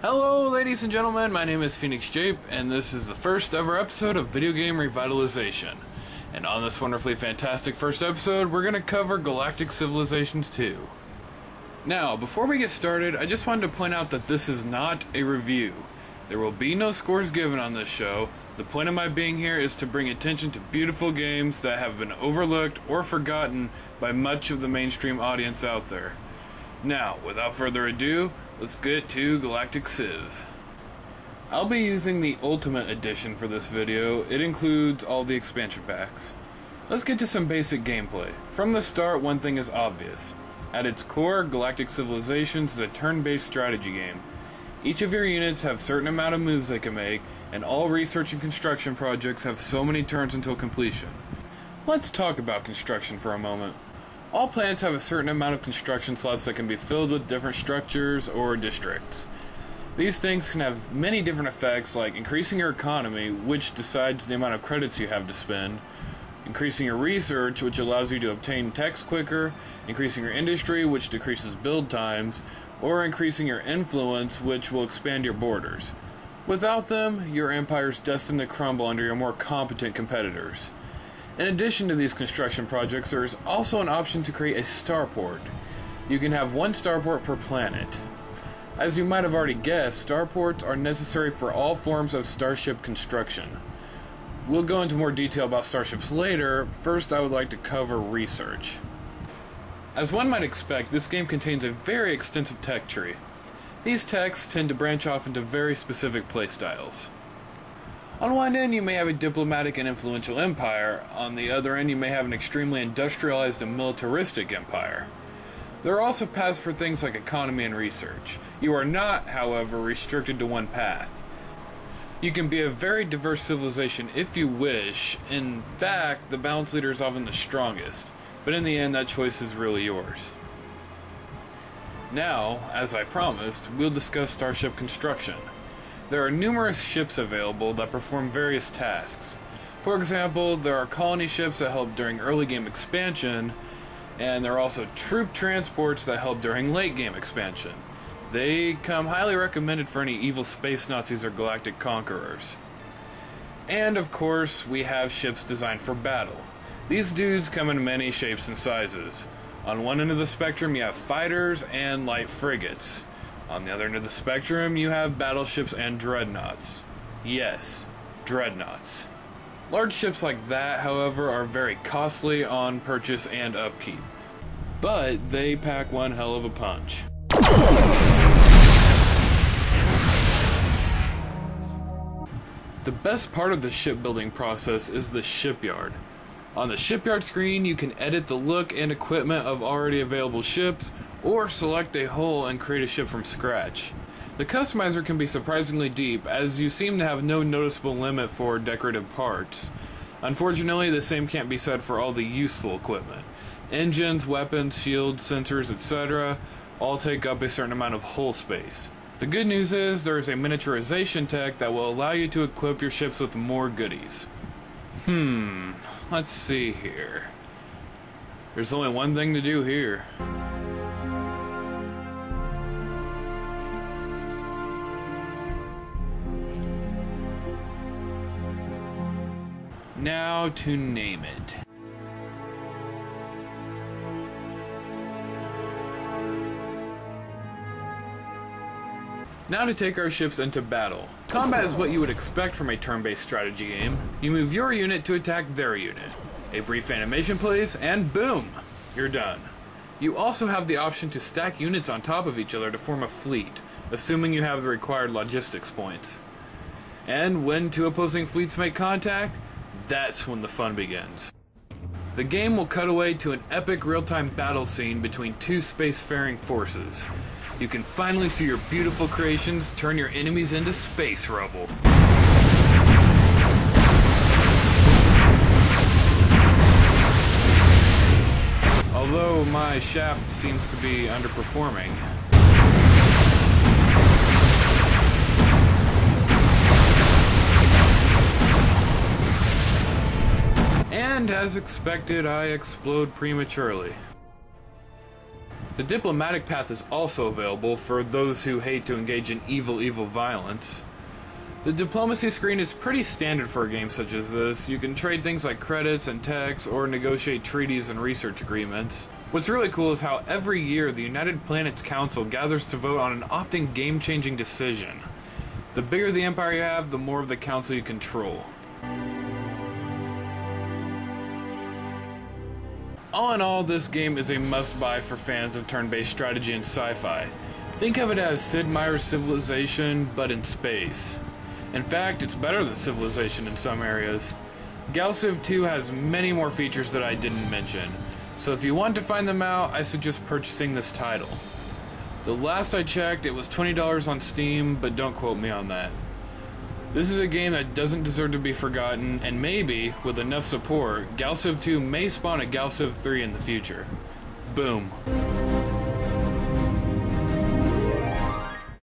Hello ladies and gentlemen, my name is PhoenixJape, and this is the first ever episode of Video Game Revitalization. And on this wonderfully fantastic first episode, we're going to cover Galactic Civilizations II. Now, before we get started, I just wanted to point out that this is not a review. There will be no scores given on this show. The point of my being here is to bring attention to beautiful games that have been overlooked or forgotten by much of the mainstream audience out there. Now, without further ado, let's get to Galactic Civ. I'll be using the Ultimate Edition for this video. It includes all the expansion packs. Let's get to some basic gameplay. From the start, one thing is obvious. At its core, Galactic Civilizations is a turn-based strategy game. Each of your units have a certain amount of moves they can make, and all research and construction projects have so many turns until completion. Let's talk about construction for a moment. All planets have a certain amount of construction slots that can be filled with different structures or districts. These things can have many different effects, like increasing your economy, which decides the amount of credits you have to spend, increasing your research, which allows you to obtain techs quicker, increasing your industry, which decreases build times, or increasing your influence, which will expand your borders. Without them, your empire is destined to crumble under your more competent competitors. In addition to these construction projects, there is also an option to create a starport. You can have one starport per planet. As you might have already guessed, starports are necessary for all forms of starship construction. We'll go into more detail about starships later. First, I would like to cover research. As one might expect, this game contains a very extensive tech tree. These techs tend to branch off into very specific playstyles. On one end, you may have a diplomatic and influential empire. On the other end, you may have an extremely industrialized and militaristic empire. There are also paths for things like economy and research. You are not, however, restricted to one path. You can be a very diverse civilization if you wish. In fact, the balance leader is often the strongest, but in the end, that choice is really yours. Now, as I promised, we'll discuss starship construction. There are numerous ships available that perform various tasks. For example, there are colony ships that help during early game expansion, and there are also troop transports that help during late game expansion. They come highly recommended for any evil space Nazis or galactic conquerors. And of course, we have ships designed for battle. These dudes come in many shapes and sizes. On one end of the spectrum, you have fighters and light frigates. On the other end of the spectrum, you have battleships and dreadnoughts. Yes, dreadnoughts. Large ships like that, however, are very costly on purchase and upkeep. But they pack one hell of a punch. The best part of the shipbuilding process is the shipyard. On the shipyard screen, you can edit the look and equipment of already available ships, or select a hull and create a ship from scratch. The customizer can be surprisingly deep, as you seem to have no noticeable limit for decorative parts. Unfortunately, the same can't be said for all the useful equipment. Engines, weapons, shields, sensors, etc. all take up a certain amount of hull space. The good news is there is a miniaturization tech that will allow you to equip your ships with more goodies. Let's see here. There's only one thing to do here. Now to name it. Now to take our ships into battle. Combat is what you would expect from a turn-based strategy game. You move your unit to attack their unit. A brief animation plays, and boom! You're done. You also have the option to stack units on top of each other to form a fleet, assuming you have the required logistics points. And when two opposing fleets make contact, that's when the fun begins. The game will cut away to an epic real-time battle scene between two spacefaring forces. You can finally see your beautiful creations turn your enemies into space rubble. Although my shaft seems to be underperforming. And as expected, I explode prematurely. The diplomatic path is also available for those who hate to engage in evil violence. The diplomacy screen is pretty standard for a game such as this. You can trade things like credits and techs or negotiate treaties and research agreements. What's really cool is how every year the United Planets Council gathers to vote on an often game-changing decision. The bigger the empire you have, the more of the council you control. All in all, this game is a must-buy for fans of turn-based strategy and sci-fi. Think of it as Sid Meier's Civilization, but in space. In fact, it's better than Civilization in some areas. Galciv 2 has many more features that I didn't mention, so if you want to find them out, I suggest purchasing this title. The last I checked, it was $20 on Steam, but don't quote me on that. This is a game that doesn't deserve to be forgotten, and maybe, with enough support, Galciv 2 may spawn a Galciv 3 in the future. Boom.